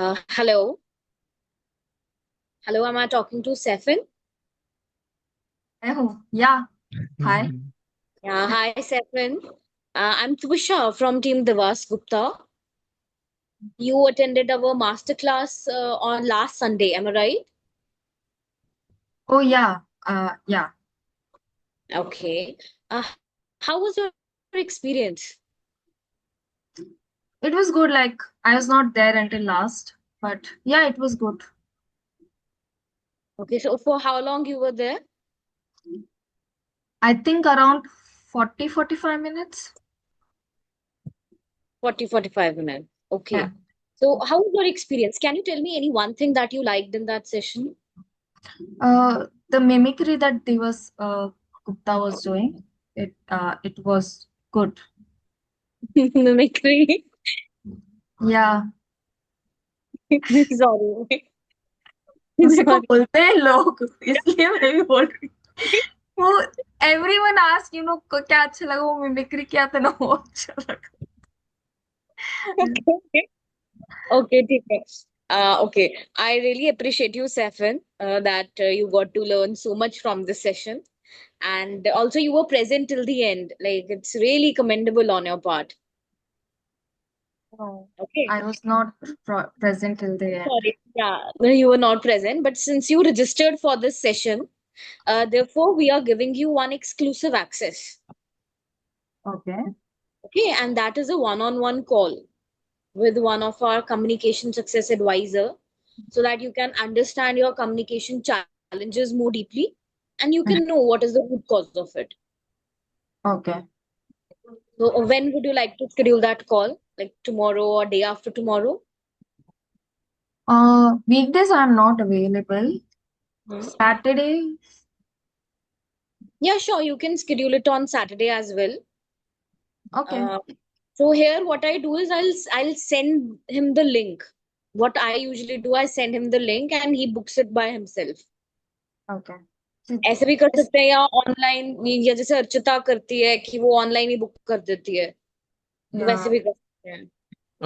Hello. Hello, am I talking to Sefin? मैं हूँ या हाय। Yeah, hi, Sefin. I'm Twisha from Team Devas Gupta. You attended our masterclass on last Sunday, am I right? ओ या Okay. Uh, how was your experience? it was good. Like I was not there until last, but yeah, it was good. Okay, so for how long you were there? I think around 40-45 minutes. 45 minutes. Yeah. Okay. So how was your experience? Can you tell me any one thing that you liked in that session? The mimicry that Devas Gupta was doing, it was good. Mimicry. Yeah, Sorry. उसी को Sorry. बोलते हैं लोग, इसलिए मैं भी बोल रही हूँ। वो एवरीवन आस्क यू नो क्या अच्छा लगा, वो मिमिक्री किया था ना, वो अच्छा लगा। Okay. Okay, ठीक है. Okay, I really appreciate you, Safin, that you got to learn so much from this session. And also, you were present till the end. Like, it's really commendable on your part. No, Okay. I was not present till the end. Sorry. Yeah, no, you were not present. But since you registered for this session, therefore, we are giving you one exclusive access. Okay. Okay. And that is a one-on-one call with one of our communication success advisor so that you can understand your communication challenges more deeply and you can know what is the root cause of it. Okay. So, when would you like to schedule that call? Like tomorrow or day after tomorrow? Weekdays I'm not available. Hmm. Saturday, Yeah, sure. You can schedule it on Saturday as well. okay, Uh, so here, what I do is I'll send him the link. What I usually do, I send him the link and he books it by himself. okay. So ऐसे भी कर this, सकते हैं या online या जैसे अर्चिता करती है कि वो ऑनलाइन ही बुक कर देती है तो वैसे yeah, भी कर सकते हैं.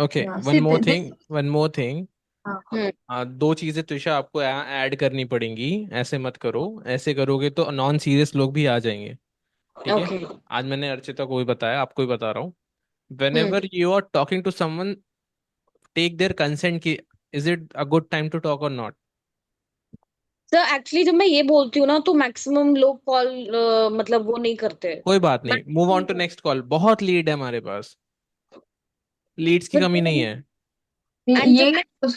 Okay, yeah. One See, more this, thing, one more thing. Hmm. दो चीजें तुषा आपको ऐड करनी पड़ेंगी। ऐसे मत करो, ऐसे करोगे तो नॉन सीरियस लोग भी आ जाएंगे। ठीक है। ओके. आज मैंने अर्चिता को भी बताया, आपको भी बता रहा हूँ। When hmm. Ever you are talking to someone, take their consent की is it a good time to talk और नॉट। सर एक्चुअली जब मैं ये बोलती हूँ ना तो मैक्सिमम लोग कॉल मतलब वो नहीं करते. कोई बात नहीं, move on to maximum. Next call. बहुत लीड है हमारे पास, लीड्स की कमी नहीं है। एंड ये जब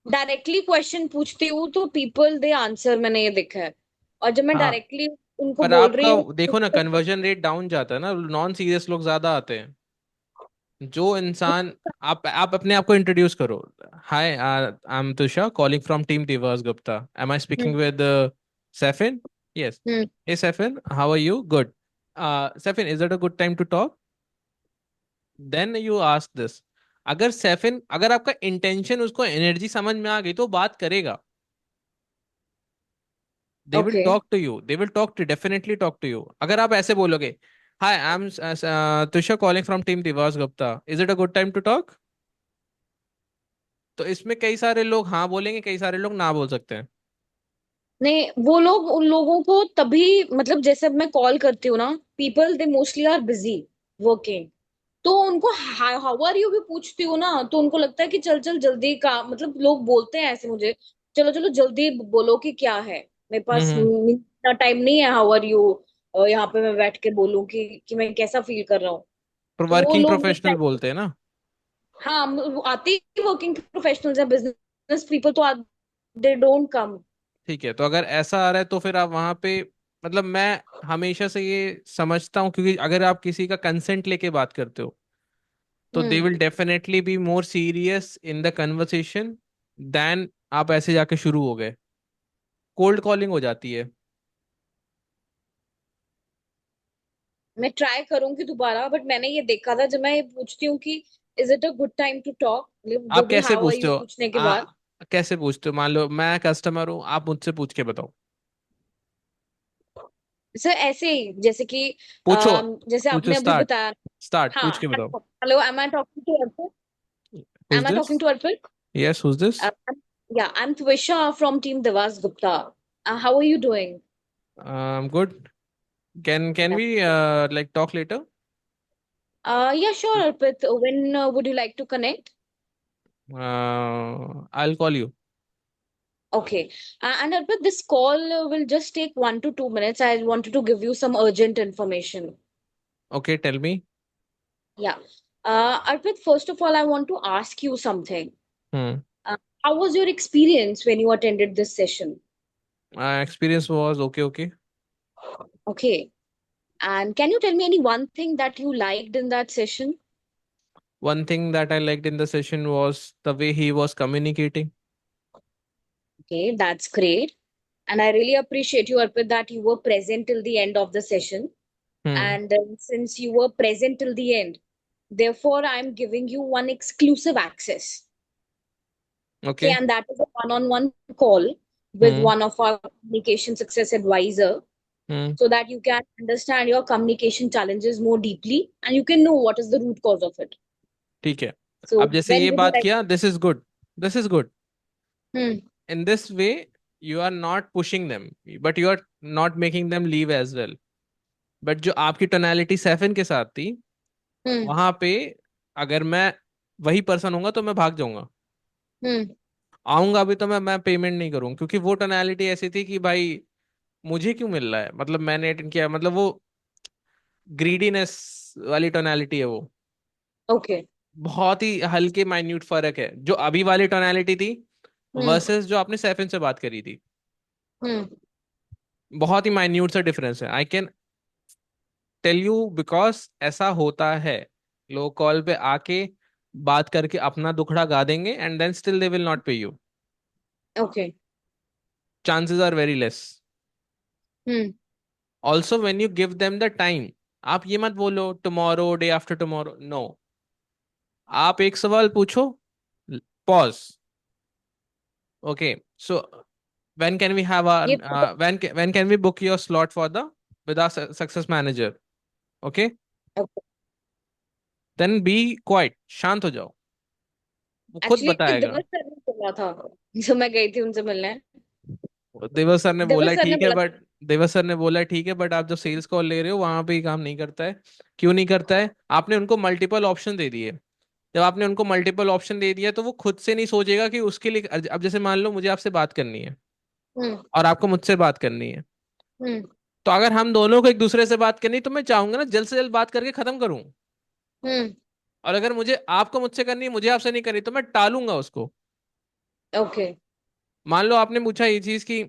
मैं डायरेक्टली क्वेश्चन पूछती हूँ तो पीपल दे आंसर, मैंने ये देखा है. और जब मैं हाँ, डायरेक्टली उनको पर बोल रही आपका हूँ देखो ना, कन्वर्जन रेट डाउन जाता है ना, नॉन सीरियस लोग ज्यादा आते हैं। जो इंसान, आप अपने आप को इंट्रोड्यूस करो। Hi, I am Tusha calling from team Divas Gupta. Am I speaking with Saifin? Yes. Hmm. Hey Saifin, how are you? Good. Saifin, is it a good time to talk? Then you ask this. अगर सैफिन, अगर आपका इंटेंशन, उसको एनर्जी समझ में आ गई तो बात करेगा। They will okay. Talk to you, they will talk to, definitely talk to you. अगर आप ऐसे बोलोगे, hi I am Tusha calling from team Divas Gupta, is it a good time to talk? तो इसमें कई सारे लोग हाँ बोलेंगे, कई सारे लोग ना बोल सकते हैं। नहीं, वो लोग उन लोगों को तभी, मतलब जैसे अब मैं कॉल करती हूँ ना, people they mostly are busy working. तो उनको हाउ आर यू भी पूछती हूँ ना तो उनको लगता है कि चल चल जल्दी का, मतलब लोग बोलते हैं ऐसे मुझे, चलो चलो जल्दी बोलो कि क्या है. मेरे पास हम्म। इतना टाइम नहीं है. हाउ आर यू यहाँ पे मैं बैठ के बोलूँ कि मैं कैसा फील कर रहा हूँ. पर तो वो वर्किंग लोग वो प्रोफेशनल बोलते हैं ना। हाँ, वो आते ही वर्किंग प्रोफेशनल्स या बिजनेस पीपल तो दे डोंट कम. ठीक है, तो अगर ऐसा आ रहा है तो फिर आप वहां पे, मतलब मैं हमेशा से ये समझता हूँ, क्योंकि अगर आप किसी का कंसेंट लेके बात करते हो तो they hmm. Will definitely be more serious in the conversation then आप ऐसे जाके शुरू हो गए। कोल्ड कॉलिंग हो जाती है। मैं ट्राई करूंगी दोबारा, बट मैंने ये देखा था जब मैं ये पूछती हूँ कि is it a good time to talk, जो आप भी कैसे हाउ आर पूछते यू हो? पूछने के आ, बाद. कैसे पूछते हो? मान लो मैं कस्टमर हूँ, आप मुझसे पूछ के बताओ। सर ऐसे ही जैसे कि पूछो, जैसे पूछो, आपने अभी स्टार्ट, बताया. स्टार्ट, हाँ. पूछ के बताओ। Hello, am I talking to Arpit? Who's am I this? Talking to Arpit? Yes, who's this? Yeah, I'm Twisha from Team Devas Gupta. How are you doing? I'm good. Can Yeah. we like talk later? Yeah, sure, Arpit. When would you like to connect? I'll call you. Okay. And Arpit, this call will just take 1 to 2 minutes. I wanted to give you some urgent information. Okay, tell me. Yeah. Arpit, first of all, I want to ask you something. Hmm. Uh, how was your experience when you attended this session? My experience was okay, okay. Okay. And can you tell me any one thing that you liked in that session? One thing that I liked in the session was the way he was communicating. Okay, that's great. And I really appreciate you, Arpit, that you were present till the end of the session. Hmm. And since you were present till the end, therefore, I'm giving you one exclusive access. Okay, Okay. and that is a one-on-one call with Hmm. one of our communication success advisor Hmm. so that you can understand your communication challenges more deeply and you can know what is the root cause of it. ठीक है. So अब जैसे when ये would you बात like? किया, this is good. This is good. Hmm, In this way, you are not pushing them, but you are not making them leave as well. But जो आपकी tonality सेफन के साथ थी, hmm, वहां पे अगर मैं वही पर्सन होऊंगा तो मैं भाग जाऊंगा. hmm. आऊंगा भी तो मैं पेमेंट नहीं करूंगा, क्योंकि वो टोनालिटी ऐसी थी कि भाई मुझे क्यों मिल रहा है, मतलब मैंने अटेंड किया, मतलब वो ग्रीडीनेस वाली टोनालिटी है वो. Okay. बहुत ही हल्के माइन्यूट फर्क है जो अभी वाली टोनालिटी थी Hmm, वर्सेस जो आपने सेफन से बात करी थी. hmm. बहुत ही माइन्यूट सा डिफरेंस है. I can tell you because ऐसा होता है. लोग कॉल पे आके बात करके अपना दुखड़ा गा देंगे and then still they will not pay you. Okay. Chances are very less. Hmm. Also when you give them the time, आप ये मत बोलो tomorrow, day after tomorrow, no. आप एक सवाल पूछो, pause. Okay, so when can we have our ये तो when can we book your slot for the with our success manager? Okay, then be quiet, शांत हो जाओ, वो खुद एक्चुअली बताएगा. दिवस सर ने बोला था जो मैं गई थी उनसे मिलने। देवस सर ने बोला दिवस सर ने ठीक है बोला था। बट देवस सर ने बोला ठीक है बट आप जो सेल्स कॉल ले रहे हो वहां पे ही काम नहीं करता है. क्यों नहीं करता है? आपने उनको मल्टीपल ऑप्शन दे दिए. जब आपने उनको मल्टीपल ऑप्शन दे दिया तो वो खुद से नहीं सोचेगा कि उसके लिए. अब जैसे मान लो मुझे आपसे बात करनी है हम्म, और आपको मुझसे बात करनी है, हम्म, तो अगर हम दोनों को एक दूसरे से बात करनी है, तो मैं चाहूंगा ना जल्द से जल्द बात करके खत्म करूं. हम्म। और अगर मुझे आपको मुझसे करनी है, मुझे आपसे नहीं करनी, तो मैं टालूंगा उसको. ओके। मान लो आपने पूछा ये चीज कि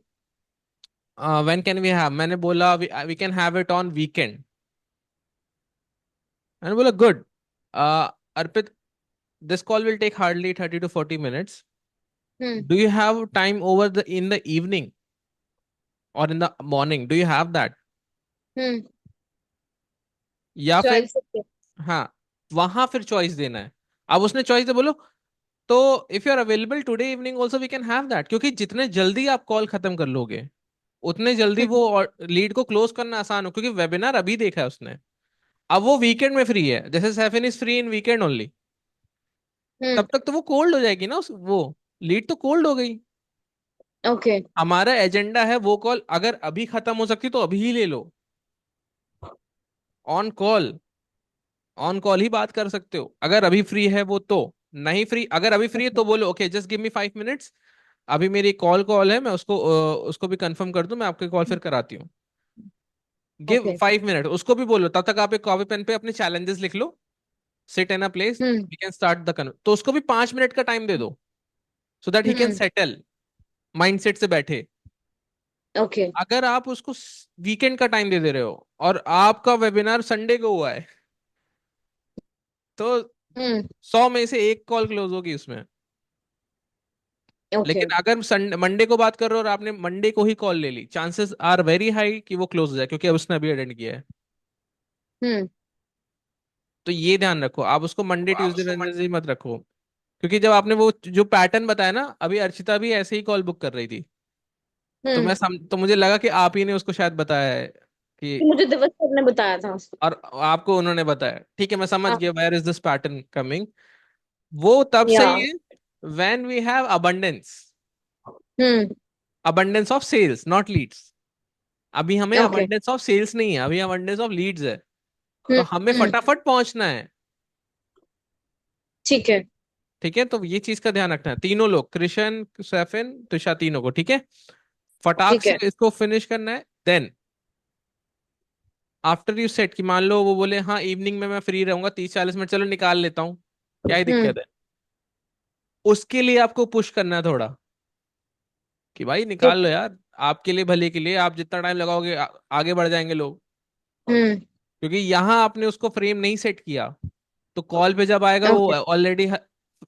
व्हेन कैन वी हैव, मैंने बोला we can have it on weekend. मैंने बोला good. Arpit, this call will take hardly 30 to 40 minutes. Hmm, Do you have time over the in the evening or in the morning? Do you have that? हम्म। या सो फिर I said हाँ, वहां फिर choice देना है. अब उसने चॉइस दे बोलो, तो if you are available today evening also we can have that, क्योंकि जितने जल्दी आप कॉल खत्म कर लोगे उतने जल्दी वो लीड को क्लोज करना आसान हो, क्योंकि वेबिनार अभी देखा है उसने. अब वो वीकेंड में फ्री है, जैसे Saifin is free in weekend only. Hmm. तब तक तो वो कोल्ड हो जाएगी ना, उस वो लीड तो कोल्ड हो गई. ओके। हमारा एजेंडा है वो कॉल अगर अभी खत्म हो सकती तो अभी ही ले लो. ऑन कॉल, ऑन कॉल ही बात कर सकते हो अगर अभी फ्री है वो तो. नहीं फ्री, अगर अभी फ्री है तो बोलो okay just give me 5 minutes, अभी मेरी कॉल है, मैं उसको भी कंफर्म कर दूं, मैं आपके कॉल फिर कराती हूँ. Give okay. 5 मिनट, उसको भी बोलो तब तक आप एक कॉपी पेन पे अपने चैलेंजेस लिख लो. Sit in a place, hmm, we can start the con, तो उसको भी 5 मिनट का टाइम दे दो so that he can hmm. Settle mindset से बैठे. ओके। अगर आप उसको वीकेंड का टाइम दे दे रहे हो और आपका वेबिनार संडे को हुआ है, तो हम्म। 100 में से एक कॉल क्लोज होगी उसमें. ओके। लेकिन अगर संडे मंडे को बात कर रहे हो और आपने मंडे को ही कॉल ले ली, चांसेस आर वेरी हाई कि वो क्लोज हो जाए, क्योंकि अब उसने अभी अटेंड किया है. हम्म। तो ये ध्यान रखो, आप उसको मंडे ट्यूसडे वेडनेसडे मत रखो. क्योंकि जब आपने वो जो पैटर्न बताया ना, अभी अर्चिता भी ऐसे ही कॉल बुक कर रही थी, तो हम्म। तो मुझे लगा कि आप ही ने उसको शायद बताया है कि, मुझे दिवस सर ने बताया था। और आपको उन्होंने बताया. ठीक है, मैं समझ हाँ। गया where is this pattern coming. वो तब या। सही है when we have abundance, hmm. Abundance of sales not leads. अभी हमें ओके। अबंडेंस ऑफ सेल्स नहीं है, अभी अबंडेंस ऑफ लीड्स है। तो हम्म। हमें हम्म। फटाफट पहुंचना है। ठीक है। ठीक है, तो ये चीज का ध्यान रखना है। तीनों लोग, कृष्ण, सैफिन, तुषा, तीनों को, ठीक है, फटाक ठीक से है। इसको फिनिश करना है। देन आफ्टर यू सेट, कि मान लो वो बोले हाँ इवनिंग में मैं फ्री रहूंगा 30-40 मिनट, चलो निकाल लेता हूँ, क्या ही हम्म। दिक्कत है। उसके लिए आपको पुश करना है थोड़ा, कि भाई निकाल लो ओके। यार, आपके लिए, भले के लिए, आप जितना टाइम लगाओगे आगे बढ़ जाएंगे लोग। हम्म। क्योंकि यहाँ आपने उसको फ्रेम नहीं सेट किया, तो कॉल पे जब आएगा वो ओके। ऑलरेडी,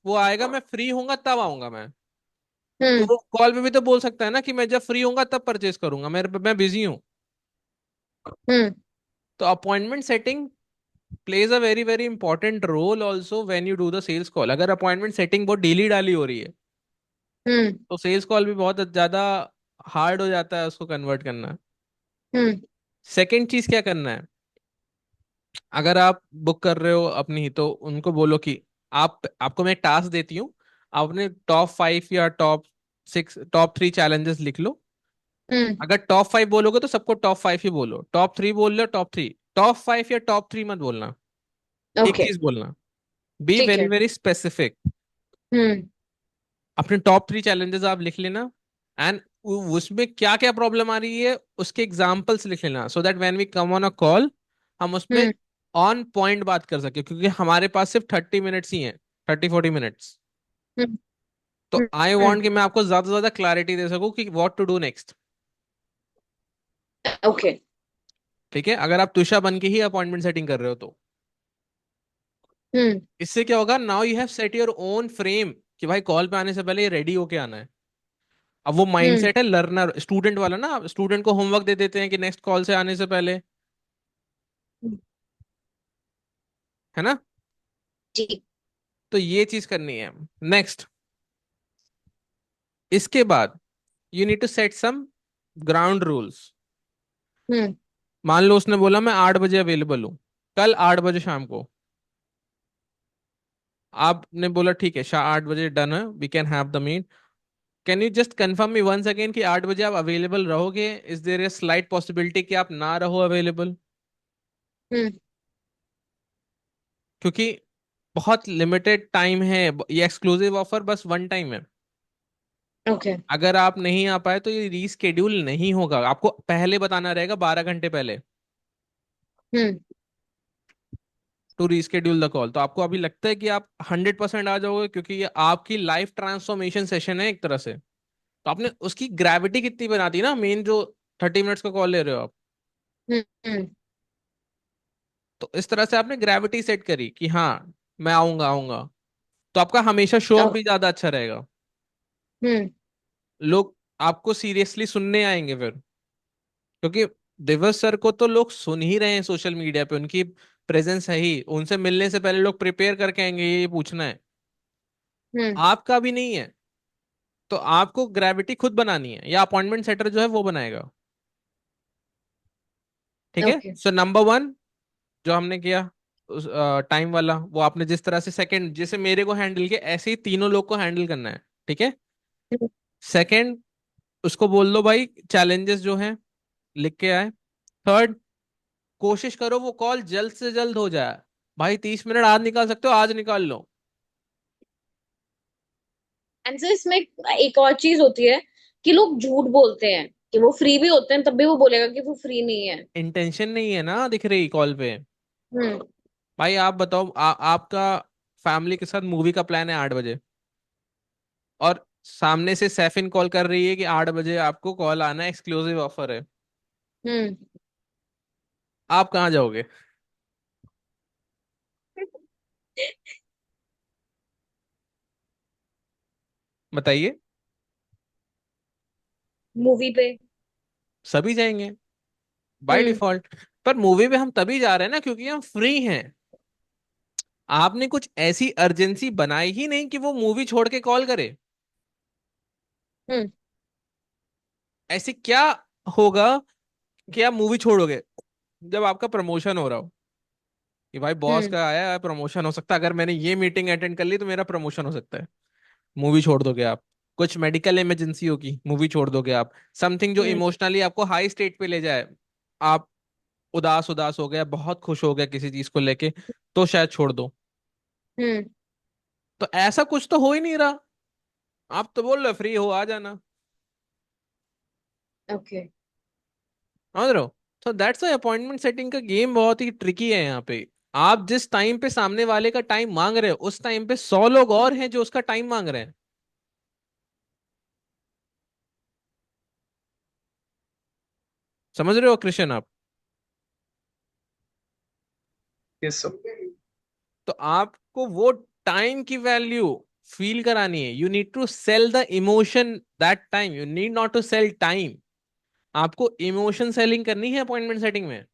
वो आएगा मैं फ्री होऊंगा तब आऊंगा मैं। तो हम्म। वो कॉल पे भी तो बोल सकता है ना कि मैं जब फ्री होऊंगा तब परचेस करूंगा, मैं बिजी हूँ। हम्म। तो appointment setting plays a very very important role also when you do the sales call. अगर अपॉइंटमेंट सेटिंग बहुत डेली डाली हो रही है, हम्म। तो सेल्स कॉल भी बहुत ज्यादा हार्ड हो जाता है उसको कन्वर्ट करना। हम्म। सेकेंड चीज क्या करना है, अगर आप बुक कर रहे हो अपनी, तो उनको बोलो कि आपको मैं एक टास्क देती हूँ, आप अपने टॉप 5 या टॉप 6, टॉप 3 चैलेंजेस लिख लो। हम्म। अगर टॉप 5 बोलोगे तो सबको टॉप 5 ही बोलो, टॉप 3 बोल लो, टॉप 3, टॉप 5 या टॉप 3 मत बोलना, एक ओके। चीज बोलना। बी ठीक वेरी है। Very specific. हम्म। अपने टॉप 3 चैलेंजेस आप लिख लेना, एंड उसमें क्या क्या प्रॉब्लम आ रही है उसके एग्जाम्पल्स लिख लेना, so that when we come on a call हम उसमें हम्म। ऑन पॉइंट बात कर सके, क्योंकि हमारे पास सिर्फ 30 मिनट्स ही हैं, 30-40 मिनट्स। हम्म। तो आई हम्म। वांट कि मैं आपको ज्यादा से ज्यादा क्लैरिटी दे सकूं कि what to do next. Okay. ठीक है, अगर आप तुषा बन के ही अपॉइंटमेंट सेटिंग कर रहे हो तो हम्म। इससे क्या होगा, now you have set your own frame, कि भाई कॉल पे आने से पहले ये रेडी होके आना है। अब वो हम्म। माइंडसेट है लर्नर स्टूडेंट वाला ना, स्टूडेंट को होमवर्क दे देते हैं कि नेक्स्ट कॉल से आने से पहले, है ना। ठीक। तो ये चीज करनी है। नेक्स्ट, इसके बाद you need to set some ground rules. Hmm. मान लो उसने बोला मैं 8 बजे अवेलेबल हूँ, कल 8 बजे शाम को। आपने बोला ठीक है, 8 बजे डन है, we can have the meet. Can you just confirm me once again कि 8 बजे आप अवेलेबल रहोगे? Is there a slight possibility कि आप ना रहो अवेलेबल? हम्म। क्योंकि बहुत लिमिटेड टाइम है, ये एक्सक्लूसिव ऑफर बस वन टाइम है। ओके। अगर आप नहीं आ पाए तो ये रीस्केड्यूल नहीं होगा, आपको पहले बताना रहेगा, 12 घंटे पहले, hmm. To reschedule the call. तो आपको अभी लगता है कि आप 100% आ जाओगे, क्योंकि ये आपकी लाइफ ट्रांसफॉर्मेशन सेशन है एक तरह से। तो आपने उसकी ग्रेविटी कितनी बना दी ना, मेन जो 30 मिनट्स का कॉल ले रहे हो आप। हम्म। हम्म। तो इस तरह से आपने ग्रेविटी सेट करी कि हाँ मैं आऊंगा आऊंगा, तो आपका हमेशा शो अप ओ- भी ज्यादा अच्छा रहेगा। हम्म। लोग आपको सीरियसली सुनने आएंगे फिर, क्योंकि दिवस सर को तो लोग सुन ही रहे हैं सोशल मीडिया पे, उनकी प्रेजेंस है ही, उनसे मिलने से पहले लोग प्रिपेयर करके आएंगे, ये पूछना है। हम्म। आपका भी नहीं है, तो आपको ग्रेविटी खुद बनानी है, या अपॉइंटमेंट सेटर जो है वो बनाएगा। ठीक है, ओके। सो नंबर 1 जो हमने किया उस टाइम वाला, वो आपने जिस तरह से सेकंड जैसे मेरे को हैंडल किया, ऐसे ही तीनों लोग को हैंडल करना है। ठीक है, हम्म। सेकंड, उसको बोल दो भाई चैलेंजेस जो हैं लिख के आए। थर्ड, कोशिश करो वो कॉल जल्द से जल्द हो जाए। भाई 30 मिनट आज निकाल सकते हो, आज निकाल लो। आंसर इसमें एक और चीज होती है कि लोग झूठ बोलते हैं कि वो फ्री भी होते हैं, तब भी वो बोलेगा कि वो फ्री नहीं है। इंटेंशन नहीं है ना दिख रही कॉल पे। हम्म। भाई आप बताओ, आपका फैमिली के साथ मूवी का प्लान है 8 बजे, और सामने से सैफिन कॉल कर रही है कि 8 बजे आपको कॉल आना, एक्सक्लूसिव ऑफर है। हम्म। आप कहाँ जाओगे? बताइए। मूवी पे। सभी जाएंगे बाय हम्म। डिफॉल्ट। पर मूवी पे हम तभी जा रहे हैं ना क्योंकि हम फ्री हैं। आपने कुछ ऐसी अर्जेंसी बनाई ही नहीं कि वो मूवी छोड़ के कॉल करे। हम्म। ऐसे क्या होगा कि आप मूवी छोड़ोगे जब आपका प्रमोशन हो रहा हो, कि भाई बॉस हम्म। का आया है प्रमोशन, हो सकता है अगर मैंने ये मीटिंग अटेंड कर ली तो मेरा प्रमोशन हो सकता है। मूवी छोड़ दोगे आप। कुछ मेडिकल इमरजेंसी होगी, मूवी छोड़ दोगे आप। समथिंग जो हम्म। इमोशनली आपको हाई स्टेट पे ले जाए, आप उदास उदास हो गया, बहुत खुश हो गया किसी चीज को लेके, तो शायद छोड़ दो। हम्म। तो ऐसा कुछ तो हो ही नहीं रहा। आप तो बोल रहे फ्री हो आ जाना। ओके। समझ रहे हो? तो दैट्स वाई अपॉइंटमेंट सेटिंग का गेम बहुत ही ट्रिकी है यहाँ पे। आप जिस टाइम पे सामने वाले का टाइम मांग रहे हो, उस टाइम पे 100 लोग और हैं जो उसका टाइम मांग रहे हैं। समझ रहे हो कृष्ण आप? Yes sir. तो आपको वो टाइम की वैल्यू फील करानी है। You need to sell the emotion that time, you need not to sell time. आपको इमोशन सेलिंग करनी है अपॉइंटमेंट सेटिंग में।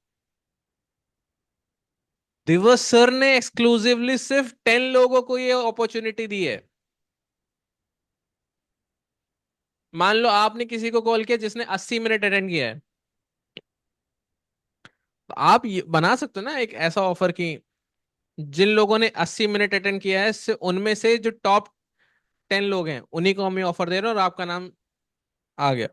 दिवस सर ने एक्सक्लूसिवली सिर्फ 10 लोगों को ये अपॉर्चुनिटी दी है। मान लो आपने किसी को कॉल किया जिसने 80 मिनट अटेंड किया है, तो आप ये बना सकते हो ना एक ऐसा ऑफर की जिन लोगों ने 80 मिनट अटेंड किया है, उनमें से जो टॉप 10 लोग हैं उन्हीं को हम ये ऑफर दे रहे हैं और आपका नाम आ गया।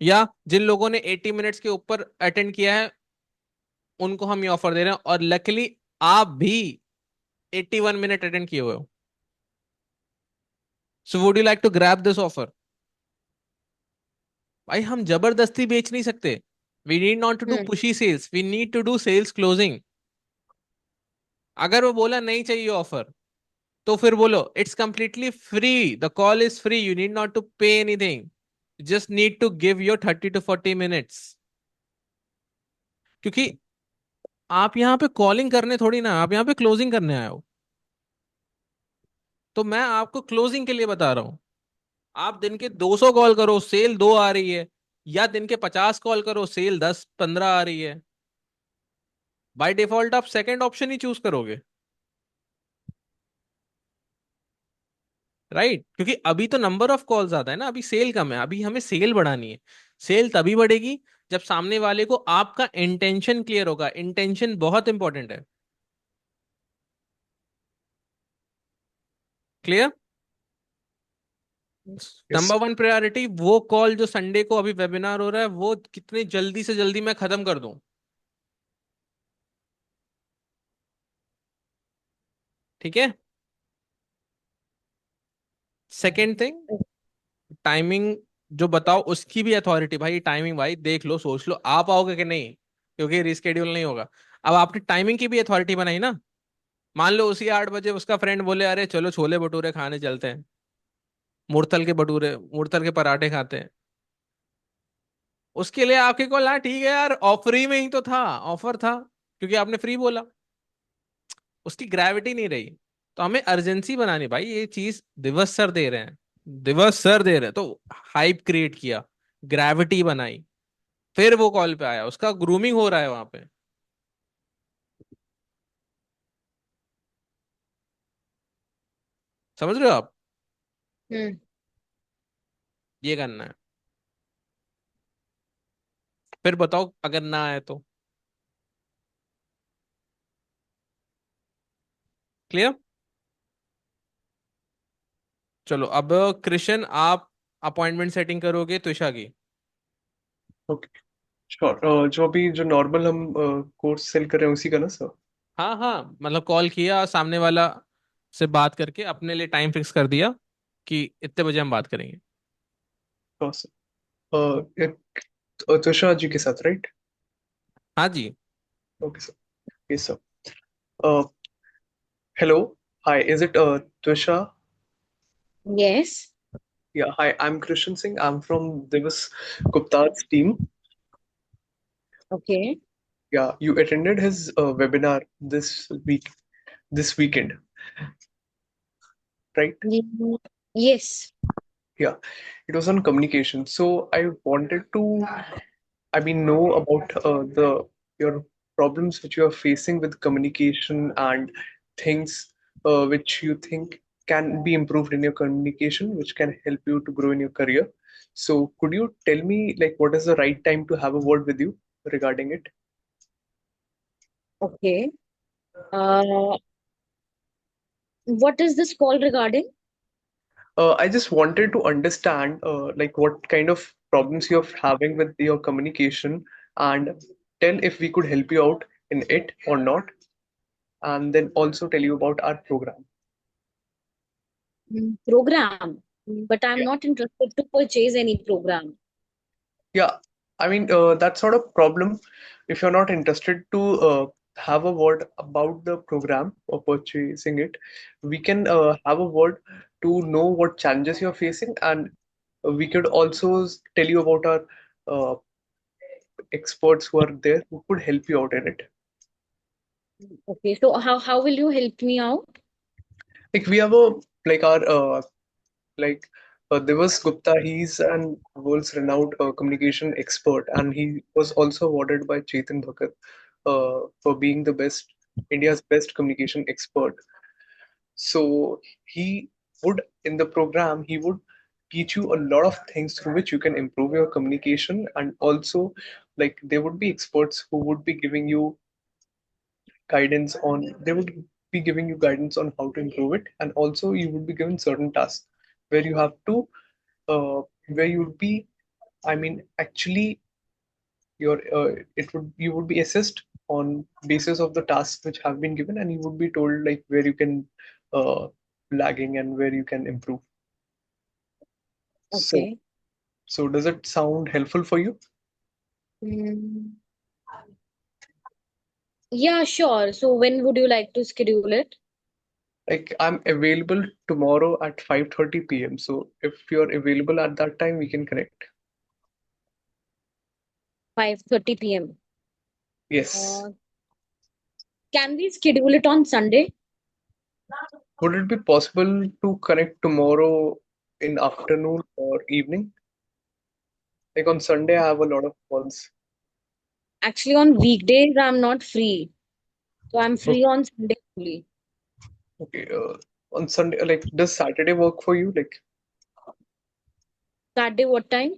या जिन लोगों ने 80 मिनट्स के ऊपर अटेंड किया है उनको हम ये ऑफर दे रहे हैं, और लकीली आप भी 81 मिनट अटेंड किए हुए हो। So would you like to grab this offer? भाई हम जबरदस्ती बेच नहीं सकते। We need not to do hmm. Pushy sales, we need to do sales closing. अगर वो बोला नहीं चाहिए ऑफर, तो फिर बोलो it's completely free, the call is free, you need not to pay anything, just need to give your 30 to 40 minutes। क्योंकि आप यहाँ पे कॉलिंग करने थोड़ी ना, आप यहाँ पे क्लोजिंग करने आए हो। तो मैं आपको क्लोजिंग के लिए बता रहा हूँ। आप दिन के 200 कॉल करो, सेल 2 आ रही है, या दिन के 50 कॉल करो, सेल 10-15 आ रही है, बाय डिफॉल्ट आप सेकंड ऑप्शन ही चूज करोगे। राइट? क्योंकि अभी तो नंबर ऑफ कॉल्स आता है ना, अभी सेल कम है, अभी हमें सेल बढ़ानी है। सेल तभी बढ़ेगी जब सामने वाले को आपका इंटेंशन क्लियर होगा। इंटेंशन बहुत इंपॉर्टेंट है। Clear? Yes number one priority वो कॉल जो संडे को अभी वेबिनार हो रहा है, वो कितने जल्दी से जल्दी मैं खत्म कर दूं। ठीक है? सेकेंड थिंग, टाइमिंग जो बताओ उसकी भी अथॉरिटी। भाई टाइमिंग भाई देख लो, सोच लो आप आओगे कि नहीं, क्योंकि रिस्केड्यूल नहीं होगा। अब आपने टाइमिंग की भी अथॉरिटी बनाई ना। मान लो उसी 8 बजे उसका फ्रेंड बोले अरे चलो छोले भटूरे खाने चलते हैं, मुरथल के पराठे खाते हैं। उसके लिए आपके कॉल, हाँ ठीक है यार, ऑफर ही में ही तो था, ऑफर था, क्योंकि आपने फ्री बोला। उसकी ग्रेविटी नहीं रही। तो हमें अर्जेंसी बनानी भाई, ये चीज दिवस सर दे रहे हैं, दिवस सर दे रहे हैं, तो हाइप क्रिएट किया, ग्रेविटी बनाई, फिर वो कॉल पे आया, उसका ग्रूमिंग हो रहा है वहां पे। समझ रहे हो आप? हम्म। ये करना है। फिर बताओ अगर ना आए तो। क्लियर? चलो अब कृष्ण आप अपॉइंटमेंट सेटिंग करोगे त्विषा की। Okay sure. जो अभी जो नॉर्मल हम कोर्स सेल कर रहे हैं उसी का ना सर? हाँ हाँ, मतलब कॉल किया सामने वाला से बात करके अपने लिए टाइम फिक्स कर दिया कि इतने बजे हम बात करेंगे। हाँ सर। तुषार जी के साथ राइट? हाँ जी। Okay sir. Yes sir. Hello. Hi, is it Tushar? Yes. Yeah, hi, I'm Krishan Singh. I'm from Divas Gupta's team. Okay. Yeah, you attended his webinar this weekend, right? Yes. Yeah, it was on communication. So I wanted to, I mean, know about the your problems which you are facing with communication and things which you think can be improved in your communication, which can help you to grow in your career. So could you tell me like what is the right time to have a word with you regarding it? Okay. What is this call regarding? I just wanted to understand like what kind of problems you're having with your communication and tell if we could help you out in it or not, and then also tell you about our program. Program. But I'm Yeah. not interested to purchase any program. Yeah, I mean, that sort of problem, if you're not interested to have a word about the program or purchasing it, we can have a word to know what challenges you're facing, and we could also tell you about our uh, experts who are there who could help you out in it. Okay, so how will you help me out? Like we have a like our like Divas Gupta, he's an world's renowned communication expert, and he was also awarded by Chetan Bhagat for being the best India's best communication expert. So he would in the program he would teach you a lot of things through which you can improve your communication, and also like there would be experts who would be giving you guidance on they would be giving you guidance on how to improve it, and also you would be given certain tasks where you have to where you would be I mean actually your it would you would be assessed on basis of the tasks which have been given, and you would be told like where you can uh, lagging and where you can improve. So Okay. so does it sound helpful for you? Mm, yeah, sure. So when would you like to schedule it? Like I'm available tomorrow at 5:30 p.m. So if you're available at that time, we can connect. 5:30 p.m. Yes. Uh, can we schedule it on Sunday? Would it be possible to connect tomorrow in afternoon or evening? Like on Sunday, I have a lot of calls. Actually, on weekdays, I'm not free. So I'm O- free on Sunday only. Okay. On Sunday, like, does Saturday work for you? Like, Saturday, what time?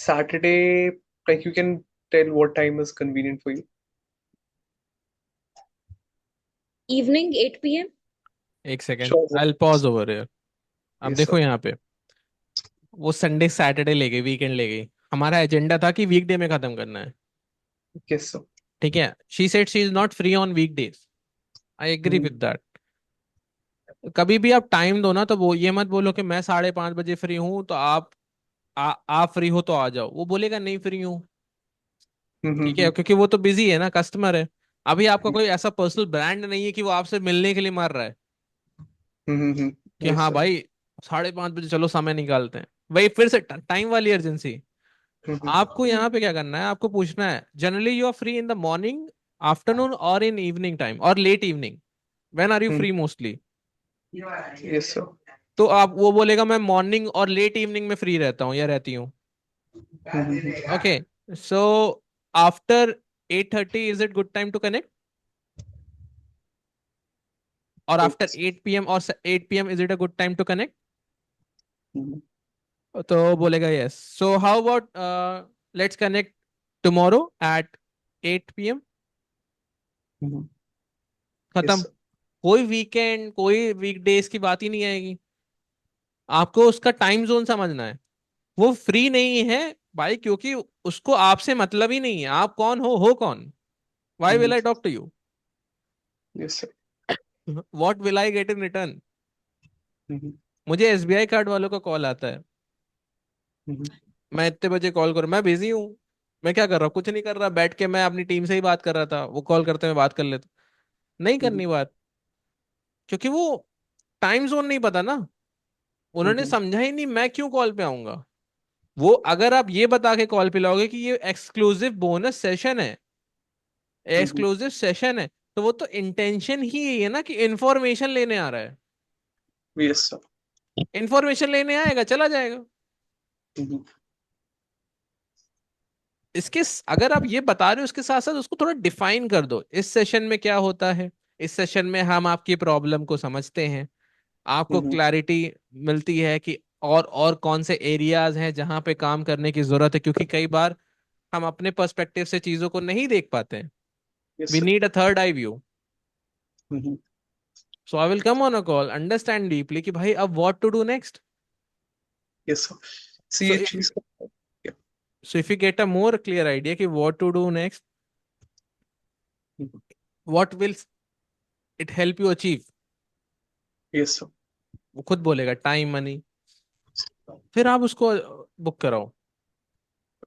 Saturday, like, you can tell what time is convenient for you. Evening, 8 p.m. एक second, Sure. I will pause over here. अब Yes, देखो sir. यहाँ पे, वो Sunday Saturday ले गई, weekend ले गई। हमारा एजेंडा था कि वीकडे में खत्म करना है। Yes, sir. ठीक है, she said she is not free on weekdays. I agree Mhm. With that. कभी भी आप टाइम दो ना, तो वो ये मत बोलो कि मैं 5:30 बजे फ्री हूँ तो आप फ्री हो तो आ जाओ। वो बोलेगा नहीं फ्री हूँ। ठीक है, Mhm. क्योंकि वो तो बिजी है ना, कस्टमर है। अभी आपका कोई ऐसा पर्सनल ब्रांड नहीं है कि वो आपसे मिलने के लिए मार रहा है Mhm. कि Yes, हाँ sir. भाई 5:30 बजे चलो समय निकालते हैं। वही फिर से टाइम वाली अर्जेंसी। Mhm. आपको यहाँ पे क्या करना है, आपको पूछना है generally you are free in the morning, afternoon और इन इवनिंग टाइम और late evening, when are you Mhm. Free mostly? Yes, sir. तो आप वो बोलेगा मैं मॉर्निंग और लेट इवनिंग में फ्री रहता हूँ या रहती हूँ। Mhm. Okay, so after 8:30 is it good time to connect? और आफ्टर Yes. 8 p.m. और 8 p.m. Is it a good time to connect? Mhm. तो बोलेगा yes. So how about let's connect tomorrow at 8 p.m. Mhm. Yes, खत्म। sir. कोई weekend कोई weekdays की बात ही नहीं आएगी। आपको उसका टाइम जोन समझना है। वो फ्री नहीं है भाई, क्योंकि उसको आपसे मतलब ही नहीं है। आप कौन हो कौन? Why Mhm. Will I talk to you? Yes, sir. What will I get in return? Mhm. मुझे एसबीआई कार्ड वालों का कॉल आता है, Mhm. मैं इतने बजे कॉल करूँ, मैं बिजी हूँ। मैं क्या कर रहा हूँ? कुछ नहीं कर रहा, बैठ के मैं अपनी टीम से ही बात कर रहा था। वो कॉल करते मैं बात कर लेता। नहीं Mhm. करनी बात, क्योंकि वो टाइम जोन नहीं पता ना। उन्होंने Mhm. समझा ही नहीं मैं क्यों कॉल पे आऊंगा। वो अगर आप ये बता के कॉल पे लाओगे कि ये एक्सक्लूसिव बोनस सेशन है, Mhm. एक्सक्लूसिव सेशन है, तो वो तो इंटेंशन ही यही है ना कि इंफॉर्मेशन लेने आ रहा है। Yes, sir. इंफॉर्मेशन लेने आएगा, चला जाएगा। Mhm. अगर आप ये बता रहे हो, उसके साथ साथ उसको थोड़ा डिफाइन कर दो, इस सेशन में क्या होता है। इस सेशन में हम आपकी प्रॉब्लम को समझते हैं, आपको Mhm. क्लैरिटी मिलती है कि और कौन से एरियाज हैं जहां पे काम करने की जरूरत है, क्योंकि कई बार हम अपने पर्सपेक्टिव से चीजों को नहीं देख पाते हैं। Yes, we sir. Need a third eye view. Mhm. So I will come on a call, understand deeply कि भाई अब what to do next. yes sir. See so ये इफ चीज yeah. So if you get a more clear idea कि what to do next, Mhm. What will it help you achieve, yes sir. वो खुद बोलेगा time money, फिर आप उसको book कराओ.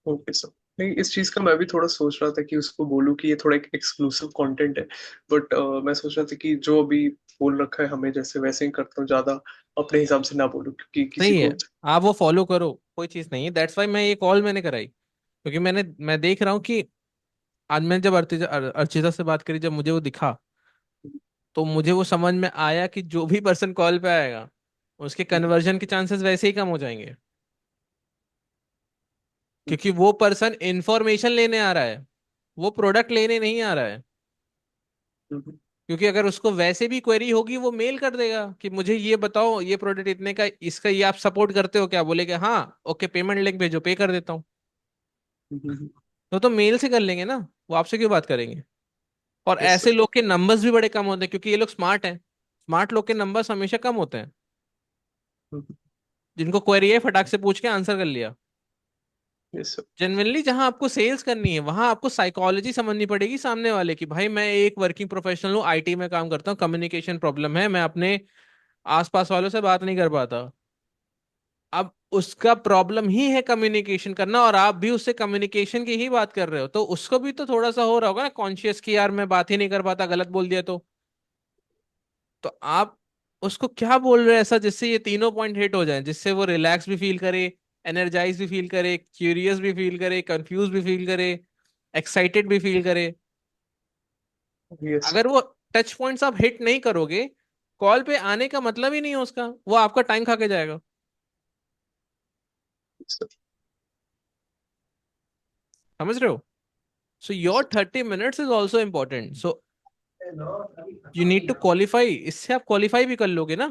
Okay sir. नहीं इस चीज का मैं भी थोड़ा सोच रहा था कि उसको बोलूं कि ये थोड़ा एक एक्सक्लूसिव कंटेंट है, बट मैं सोच रहा था कि जो अभी बोल रखा है हमें जैसे वैसे ही करता हूँ, ज्यादा अपने हिसाब से ना बोलूं क्योंकि किसी सही को. है, आप वो फॉलो करो, कोई चीज नहीं है. दैट्स वाई मैं ये कॉल मैंने कराई, क्योंकि मैं देख रहा हूँ कि आज मैंने जब अर्चिता से बात करी, जब मुझे वो दिखा, तो मुझे वो समझ में आया कि जो भी पर्सन कॉल पे आएगा उसके कन्वर्जन के चांसेस वैसे ही कम हो जाएंगे, क्योंकि वो पर्सन इंफॉर्मेशन लेने आ रहा है, वो प्रोडक्ट लेने नहीं आ रहा है. क्योंकि अगर उसको वैसे भी क्वेरी होगी वो मेल कर देगा कि मुझे ये बताओ ये प्रोडक्ट इतने का, इसका ये आप सपोर्ट करते हो क्या, बोलेगा हाँ ओके पेमेंट लिंक भेजो, पे कर देता हूँ. तो मेल से कर लेंगे ना, वो आपसे क्यों बात करेंगे. और यस ऐसे लोग के नंबर्स भी बड़े कम होते हैं, क्योंकि ये लोग स्मार्ट हैं. स्मार्ट लोग के नंबर्स हमेशा कम होते हैं, सर. जिनको क्वेरी है फटाक से पूछ के आंसर कर लिया. Yes sir. जनरली जहां आपको सेल्स करनी है वहां आपको साइकोलॉजी समझनी पड़ेगी सामने वाले की. भाई मैं एक वर्किंग प्रोफेशनल हूँ, आईटी में काम करता हूँ, कम्युनिकेशन प्रॉब्लम है, मैं अपने आसपास वालों से बात नहीं कर पाता. अब उसका प्रॉब्लम ही है कम्युनिकेशन करना, और आप भी उससे कम्युनिकेशन की ही बात कर रहे हो, तो उसको भी तो थोड़ा सा हो रहा होगा ना कॉन्शियस कि यार मैं बात ही नहीं कर पाता, गलत बोल दिया तो आप उसको क्या बोल रहे हैं ऐसा जिससे ये तीनों पॉइंट हिट हो जाएं, जिससे वो रिलैक्स भी फील करे, एनर्जाइज भी फील करे, क्यूरियस भी फील करे, कंफ्यूज भी फील करे, एक्साइटेड भी फील करे. Yes sir. अगर वो टच पॉइंट्स आप हिट नहीं करोगे, कॉल पे आने का मतलब ही नहीं है उसका, वो आपका टाइम खा के जाएगा. समझ रहे हो. So your 30 minutes is also important. So you need to qualify, इससे आप क्वालिफाई भी कर लोगे ना.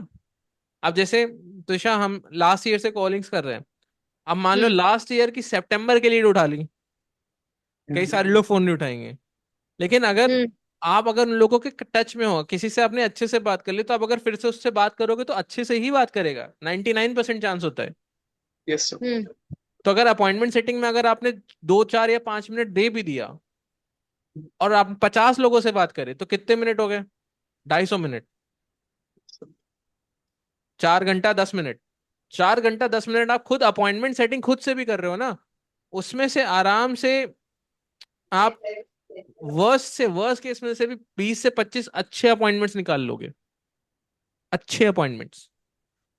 अब जैसे तुषा हम लास्ट ईयर से कॉलिंग्स कर रहे हैं, अब मान लो हम्म लास्ट ईयर की सितंबर के लीड उठा ली, कई सारे लोग फोन नहीं उठाएंगे. लेकिन अगर हम्म आप अगर उन लोगों के टच में हो, किसी से आपने अच्छे से बात कर ली, तो आप अगर फिर से उससे बात करोगे तो अच्छे से ही बात करेगा, 99% चांस होता है. Yes sir. हम्म तो अगर अपॉइंटमेंट सेटिंग में अगर आपने 2 4 या 5 मिनट दे भी दिया, और आप 50 लोगों से बात करें, तो कितने मिनट हो गए, 250 मिनट. 4 घंटा 10 मिनट, 4 घंटा 10 मिनट आप खुद अपॉइंटमेंट सेटिंग खुद से भी कर रहे हो ना. उसमें से आराम से आप वर्स्ट से वर्स्ट केस में से भी 20 से 25 अच्छे अपॉइंटमेंट्स निकाल लोगे. अच्छे अपॉइंटमेंट्स,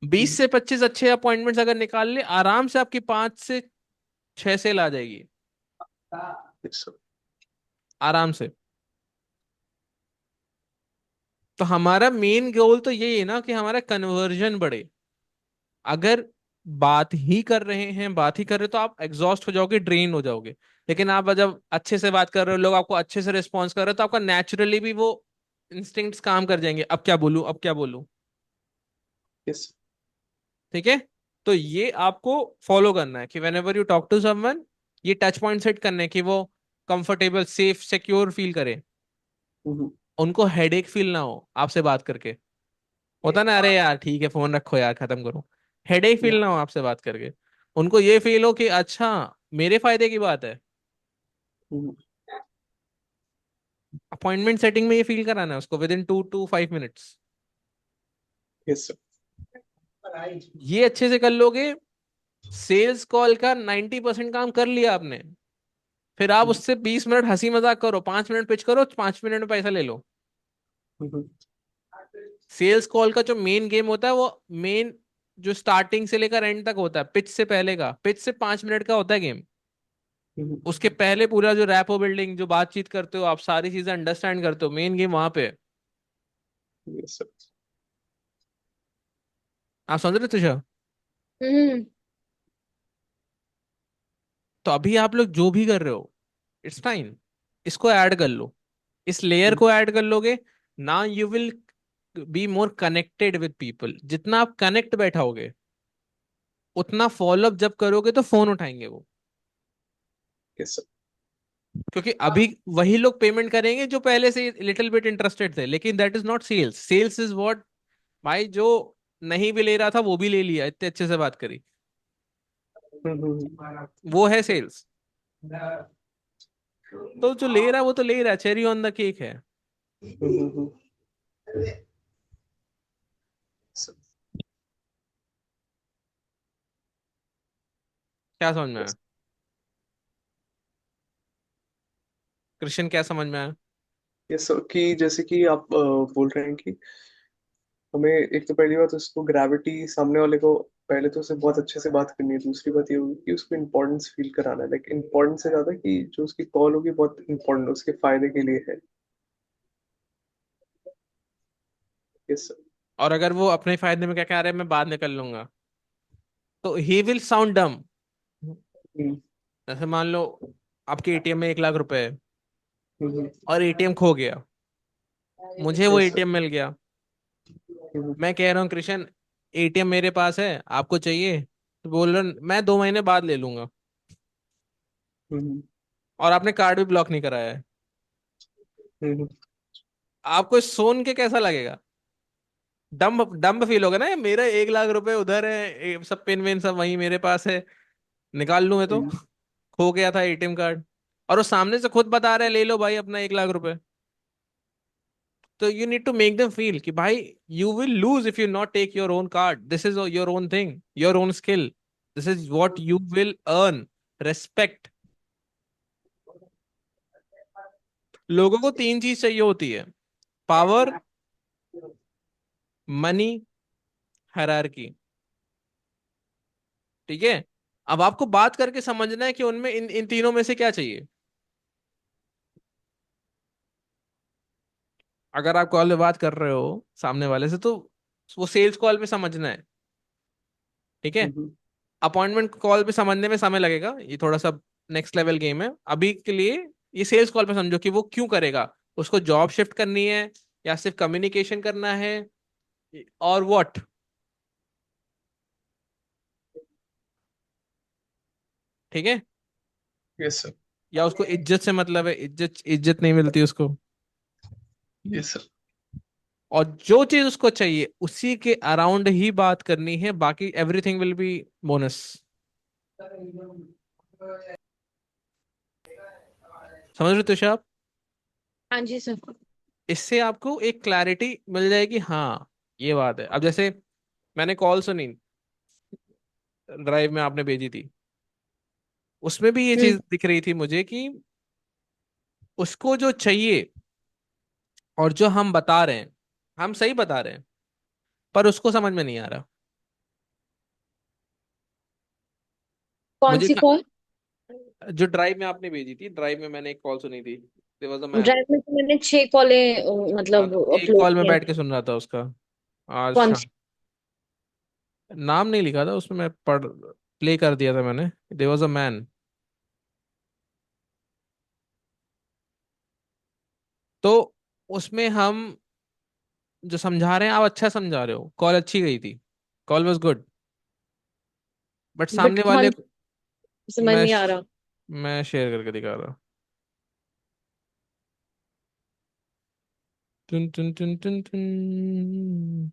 20 से 25 अच्छे अपॉइंटमेंट्स अगर निकाल ले, आराम से आपकी 5 से 6 सेल आ जाएगी, यस सर. आराम से. तो हमारा मेन गोल तो यही है ना कि हमारा कन्वर्जन बढ़े. अगर बात ही कर रहे हैं, बात ही कर रहे हो, तो आप एग्जॉस्ट हो जाओगे, ड्रेन हो जाओगे. लेकिन आप जब अच्छे से बात कर रहे हो, लोग आपको अच्छे से रिस्पॉन्स कर रहे हो, तो आपका नेचुरली भी वो इंस्टिंक्ट्स काम कर जाएंगे, अब क्या बोलूं अब क्या बोलूं. यस. ठीक है. तो ये आपको फॉलो करना है कि whenever you talk to someone, ये टच पॉइंट सेट करने हैं कि वो कंफर्टेबल सेफ सिक्योर फील करे, उनको हेडेक फील ना हो आपसे बात करके. होता ना, अरे यार ठीक है फोन रखो यार खत्म करो. हेडेक फील ना हो आपसे बात करके, उनको ये फील हो कि अच्छा मेरे फायदे की बात है. अपॉइंटमेंट सेटिंग में ये फील कराना है उसको with in 2 to 5 minutes. Yes sir. ये अच्छे से कर लोगे, सेल्स कॉल का 90% काम कर लिया आपने. फिर आप उससे 20 मिनट हंसी मजाक करो, 5 मिनट पिच करो, 5 मिनट में पैसा ले लो. सेल्स कॉल का जो मेन गेम होता है, वो मेन जो स्टार्टिंग से लेकर एंड तक होता है, पिच से पहले का, पिच से 5 मिनट का होता है गेम. उसके पहले पूरा जो रैपो बिल्डिंग, जो बातचीत करते हो आप, सारी चीजें अंडरस्टैंड करते हो, मेन गेम वहां पे है. Yes sir. आप समझ रहे हो तुषार. हम्म तो अभी आप लोग जो भी कर रहे हो, इट्स फाइन, इसको ऐड कर लो, इस लेयर को ऐड कर लोगे ना. You will be more connected with people. जितना आप कनेक्ट बैठाओगे, उतना फॉलोअप जब करोगे तो फोन उठाएंगे वो. Yes sir. क्योंकि अभी वही लोग पेमेंट करेंगे जो पहले से लिटिल बिट इंटरेस्टेड थे, लेकिन that is not sales. Sales is what, भाई जो नहीं भी ले रहा था वो भी ले लिया, इतने अच्छे से बात करी, वो है सेल्स। तो जो ले रहा है वो तो ले रहा है, चेरी ऑन द केक है। क्या समझ में आया कृष्ण, क्या समझ में आया? यस सर, कि जैसे कि आप बोल रहे हैं कि हमें एक तो पहली बात उसको ग्रेविटी सामने वाले को पहले तो उसे बहुत अच्छे से बात करनी है। दूसरी बात ये होगी कि उसको इम्पोर्टेंस फील कराना है, लाइक इम्पोर्टेंस से ज्यादा कि जो उसकी कॉल होगी बहुत इंपॉर्टेंट उसके फायदे के लिए है। Yes sir. और अगर वो अपने फायदे में क्या कह रहे हैं, मैं बाद में कर लूंगा, तो ही विल साउंड डम। हम्म, जैसे मान लो आपके एटीएम में 1 लाख रुपए है हम्म, और एटीएम खो गया, मुझे वो यस सर। एटीएम मिल गया। मैं कह रहा हूँ कृष्ण, एटीएम मेरे पास है, आपको चाहिए? तो बोल रहे मैं 2 महीने बाद ले लूंगा, हम्म, और आपने कार्ड भी ब्लॉक नहीं कराया है। हम्म, आपको सुन के कैसा लगेगा? डम्ब डम्ब फील होगा ना, ये मेरा 1 लाख रुपए उधर है, सब पिन विन सब वहीं मेरे पास है, निकाल लूं मैं तो, हम्म, खो गया था एटीएम कार्ड, और वो सामने से खुद बता रहे हैं ले लो भाई अपना 1 लाख रुपए। तो you need to make them feel कि भाई you will lose if you not take your own card, this is your own thing, your own skill, this is what you will earn, respect. लोगों को 3 चीज चाहिए होती है: power, money, hierarchy. ठीक है? अब आपको बात करके समझना है कि उनमें इन इन तीनों में से क्या चाहिए। अगर आप कॉल पे बात कर रहे हो सामने वाले से, तो वो सेल्स कॉल पे समझना है। ठीक है? हम्म, अपॉइंटमेंट कॉल पे समझने में समय लगेगा, ये थोड़ा सा नेक्स्ट लेवल गेम है। अभी के लिए ये सेल्स कॉल पे समझो कि वो क्यों करेगा, उसको जॉब शिफ्ट करनी है या सिर्फ कम्युनिकेशन करना है, और व्हाट। ठीक है? Yes sir. या उसको इज्जत से मतलब है, इज्जत इज्जत नहीं मिलती उसको। Yes sir. और जो चीज उसको चाहिए उसी के अराउंड ही बात करनी है, बाकी एवरीथिंग विल बी बोनस। समझ रहे तुषार आप? हाँ जी सर। इससे आपको एक क्लैरिटी मिल जाएगी, हाँ ये बात है। अब जैसे मैंने कॉल सुनी, ड्राइव में आपने भेजी थी, उसमें भी ये हम्म। चीज दिख रही थी मुझे कि उसको जो चाहिए और जो हम बता रहे हैं, हम सही बता रहे हैं, पर उसको समझ में नहीं आ रहा। कौन मुझे सी कॉल? जो ड्राइव में आपने भेजी थी, ड्राइव में मैंने एक कॉल सुनी थी, there was a man. Drive में तो मैंने 6 कॉलें हाँ, मतलब तो एक अपलोड कॉल में किए बैठ हैं। के सुन रहा था उसका आज कौन शाम। सी? नाम नहीं लिखा था उसमें, मैं पढ़ प्ले कर दिया था मैंने। There was a man. तो उसमें हम जो समझा रहे हैं, आप अच्छा समझा रहे हो, कॉल अच्छी गई थी, call was good, but but सामने वाले कौन? को समझ मैं नहीं आ रहा। मैं शेयर करके दिखा रहा। टुन टुन टुन टुन टुन।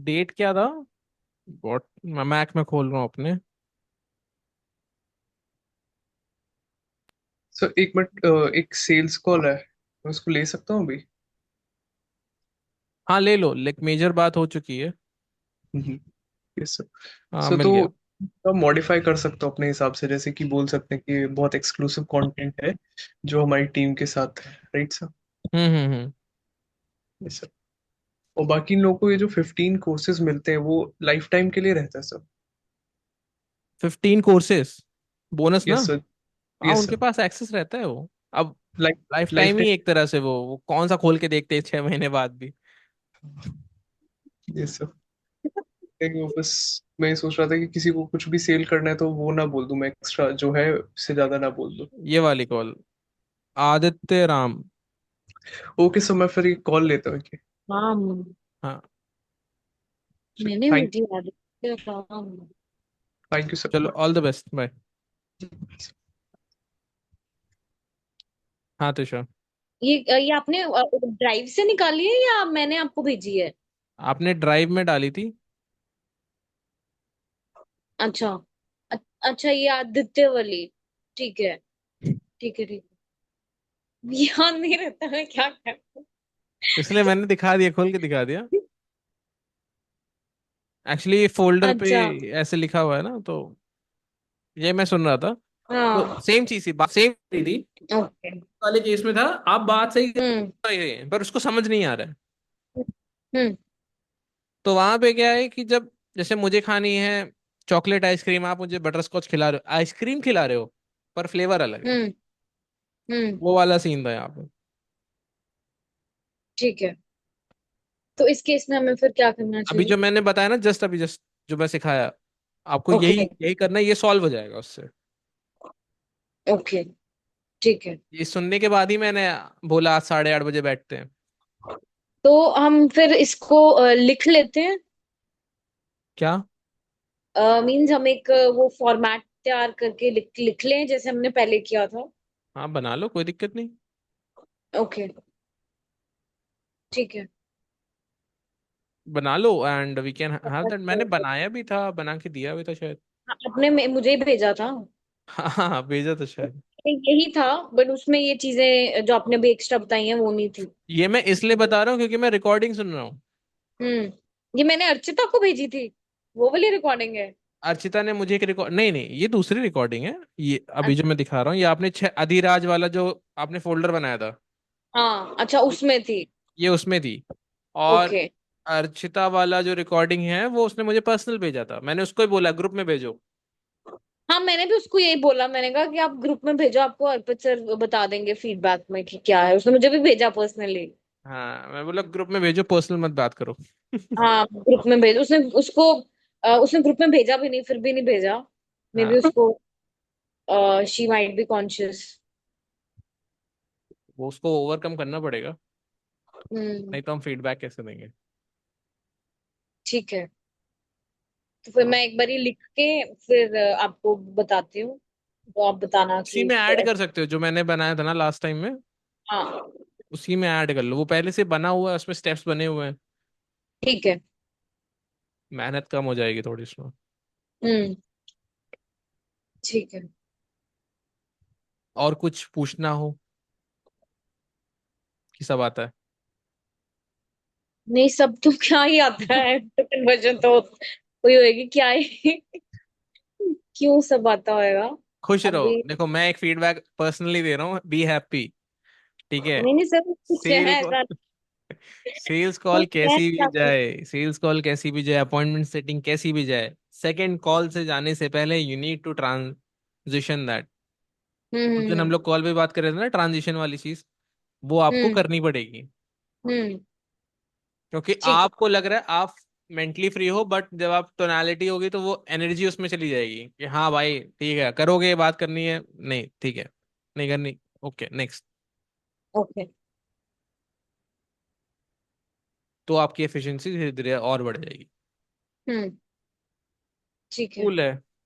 डेट क्या था? व्हाट, मैं मैक में खोल रहा हूँ अपने। सर एक मिनट, एक सेल्स कॉल है, मैं उसको ले सकता हूँ अभी? हाँ ले लो, लेक मेजर बात हो चुकी है। Yes sir. हाँ सो मिल गया। तो मॉडिफाई कर सकते हो अपने हिसाब से, जैसे कि बोल सकते हैं कि बहुत एक्सक्लूसिव कंटेंट है जो हमारी टीम के साथ है, right sir? Hmm. Yes sir. और बाकी इन लोगों को ये जो 15 कोर्सेज मिलते हैं वो लाइफ टाइम के लिए रहता है सर? 15 कोर्सेस बोनस ना। Yes, sir. हाँ, Yes, उनके sir. पास एक्सेस रहता है वो अब। Like लाइफ टाइम ही lifetime. एक तरह से वो कौन सा खोल के देखते हैं 6 महीने बाद भी। Yes, sir. नहीं, वो बस मैं ये सोच रहा था कि किसी को कुछ भी सेल करना है तो वो ना बोल दूं, मैं एक्स्ट्रा जो है उससे ज्यादा ना बोल दूं। ये वाली call, Aditya Ram. Okay sir, मैं फिर ये कॉल लेता हूँ। हाँ, हाँ, मैंने थैंक भेजी आदित्य राम। थैंक यू चलो, sir. All the best, bye. हाँ तुषार, ये आपने ड्राइव से निकाली है या मैंने आपको भेजी है? आपने ड्राइव में डाली थी। अच्छा। अच्छा, ये आदित्य वाली। ठीक है, ठीक है, ठीक है। याद नहीं रहता मैं क्या कर। इसलिए मैंने दिखा दिया, खोल के दिखा दिया। एक्चुअली फोल्डर पे अच्छा। ऐसे लिखा हुआ है ना, तो ये मैं सुन रहा था। तो हाँ। सेम चीज थी, बात सेम थी। ओके। वाले केस में था, आप बात सही कर हम्म। रहे हैं पर उसको समझ नहीं आ रहा है। हम्म। तो वहां पे क्या है कि जब जैसे मुझे खानी है चॉकलेट आइसक्रीम, आप मुझे बटर स्कॉच खिला रहे हो, आइसक्रीम खिला रहे हो, पर फ्लेवर अलग है। हम्म। हम्म। वो वाला सीन था यहाँ पे। ठीक है, तो इस केस में हमें फिर क्या करना अभी चाहिए? जो मैंने बताया ना, जस्ट जो मैं सिखाया आपको, यही ओके। यही करना है, ये सॉल्व हो जाएगा उससे। ओके। ठीक है, ये सुनने के बाद ही मैंने बोला आज 8:30 बजे बैठते हैं। तो हम फिर इसको लिख लेते हैं। क्या? मींस हम एक वो फॉर्मेट तैयार करके लिख लिख लें जैसे हमने पहले किया था। हाँ, बना लो, कोई दिक्कत नहीं। ओके। ठीक है। बना लो and we can have that. मैंने बट बनाया भी था, बना के दिया भी था शायद। आपने मुझे ही भेजा था। हाँ हाँ हाँ, भेजा था शायद। यही था, बट उसमें ये चीजें जो आपने अभी एक्स्ट्रा बताई हैं वो नहीं थी। ये मैं इसलिए बता रहा हूँ क्योंकि मैं रिकॉर्डिंग सुन रहा हूँ। हम्म। ये मैंने अर्चिता को भेजी थी, वो वाली रिकॉर्डिंग है। अर्चिता ने मुझे एक रिकॉर्ड, नहीं नहीं, ये दूसरी रिकॉर्डिंग है। ये अभी जो अच्छा। मैं दिखा रहा हूँ, ये आपने अधिराज वाला जो आपने फोल्डर बनाया था, हाँ, अच्छा, उसमें थी। ये उसमें थी। और ओके। अर्चिता वाला जो रिकॉर्डिंग है वो उसने मुझे पर्सनल भेजा था, मैंने उसको ही बोला ग्रुप में भेजो। हाँ, मैंने भी उसको यही बोला, मैंने कहा कि आप ग्रुप में भेजो, आपको अर्पित सर बता देंगे फीडबैक में कि क्या है। उसने मुझे भी भेजा पर्सनली। हाँ, मैं बोला ग्रुप में भेजो, पर्सनल मत बात करो। हाँ, ग्रुप में भेज उसने उसको। उसने ग्रुप में भेजा भी नहीं, फिर भी नहीं भेजा। मे बी हाँ, उसको शी माइट बी कॉन्शियस। वो उसको ओवरकम करना पड़ेगा, हम्म। नहीं तो हम फीडबैक कैसे देंगे। ठीक है, तो फिर मैं एक बार ये लिख के फिर आपको बताती हूँ, तो आप बताना उसी कि में इसको ऐड कर सकते हो जो मैंने बनाया था ना लास्ट टाइम में। हाँ। उसी में ऐड कर लो, वो पहले से बना हुआ है, उसमें स्टेप्स बने हुए हैं। ठीक है। मेहनत कम हो जाएगी थोड़ी इसमें। हम्म। ठीक है। और कुछ पूछना हो कि सब आता है? नहीं, सब तो क्या ही आता है, कन्वर्जन तो कोई होएगी क्या ही। क्यों सब आता होएगा। खुश रहो, अभी देखो मैं एक फीडबैक पर्सनली दे रहा हूँ, बी हैप्पी। ठीक है। नहीं, नहीं, सब कुछ है सेल ऐसा। सेल्स कॉल कुछ है कैसी भी क्या कुछ। जाए, सेल्स कॉल कैसी भी जाए, अपॉइंटमेंट सेटिंग कैसी भी जाए, सेकंड कॉल से जाने से पहले you need to transition that. उस दिन हम हम्म। लोग कॉल पे बात कर रहे थे ना, ट्रांजिशन वाली चीज, वो आपको हम्म। करनी पड़ेगी। हम्म। क्योंकि ठीक आपको लग रहा है आप मेंटली फ्री हो, बट जब आप टोनालिटी होगी तो वो एनर्जी उसमें चली जाएगी कि हाँ भाई ठीक है, करोगे, बात करनी है, नहीं ठीक है, नहीं करनी, ओके नेक्स्ट। है। ओके। तो आपकी एफिशिएंसी धीरे धीरे और बढ़ जाएगी। हम्म। ठीक है। कूल है।